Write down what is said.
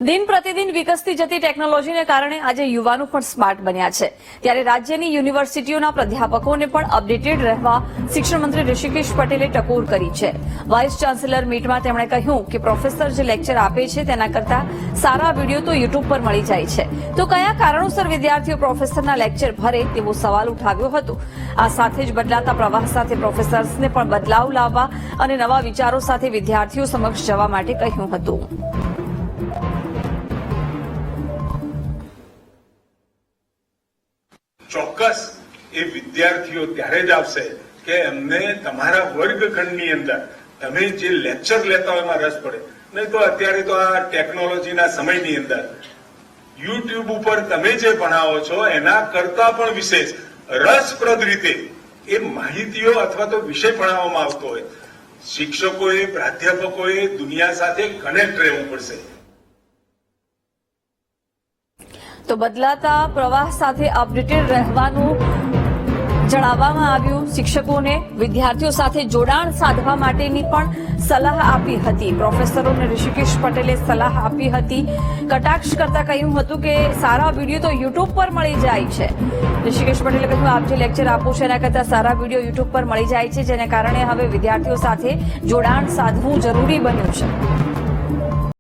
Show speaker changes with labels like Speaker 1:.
Speaker 1: દિન પ્રતિદિન વિકસતી જતી ટેકનોલોજીને કારણે આજે યુવાનો પણ સ્માર્ટ બન્યા છે, ત્યારે રાજ્યની યુનિવર્સિટીઓના પ્રાધ્યાપકોને પણ અપડેટેડ રહેવા શિક્ષણ મંત્રી ઋષિકેશ પટેલે ટકોર કરી છે। વાઇસ ચાન્સેલર મીટમાં તેમણે કહ્યું કે પ્રોફેસર જે લેક્ચર આપે છે તેના કરતા સારા વિડીયો તો યુટ્યુબ પર મળી જાય છે, તો કયા કારણોસર વિદ્યાર્થીઓ પ્રોફેસરના લેક્ચર ભરે તેવો સવાલ ઉઠાવ્યો હતો। આ સાથે જ બદલાતા પ્રવાહ સાથે પ્રોફેસર્સને પણ બદલાવ લાવવા અને નવા વિચારો સાથે વિદ્યાર્થીઓ સમક્ષ જવા માટે કહ્યું હતું।
Speaker 2: ચોક્કસ એ વિદ્યાર્થીઓ ત્યારે જ આવશે કે એમને તમારા વર્ગખંડની અંદર તમે જે લેક્ચર લેતા હોય એમાં રસ પડે। નહીં તો અત્યારે તો આ ટેકનોલોજીના સમયની અંદર યુટ્યુબ ઉપર તમે જે ભણાવો છો એના કરતા પણ વિશેષ રસપ્રદ રીતે એ માહિતીઓ અથવા તો વિષય ભણાવવામાં આવતો હોય। શિક્ષકોએ, પ્રાધ્યાપકોએ દુનિયા સાથે કનેક્ટ રહેવું પડશે।
Speaker 1: તો બદલાતા પ્રવાહ સાથે અપડેટેડ રહેવાનું જણાવવામાં આવ્યું। શિક્ષકોને વિદ્યાર્થીઓ સાથે જોડાણ સાધવા માટેની પણ સલાહ આપી હતી। પ્રોફેસરોને ઋષિકેશ પટેલે સલાહ આપી હતી। કટાક્ષ કરતા કહ્યું હતું કે સારા વિડીયો તો યુટ્યુબ પર મળી જાય છે। ઋષિકેશ પટેલે કહ્યું, આપ જે લેક્ચર આપો છો એના કરતા સારા વિડીયો યુટ્યુબ પર મળી જાય છે, જેને કારણે હવે વિદ્યાર્થીઓ સાથે જોડાણ સાધવું જરૂરી બન્યું છે।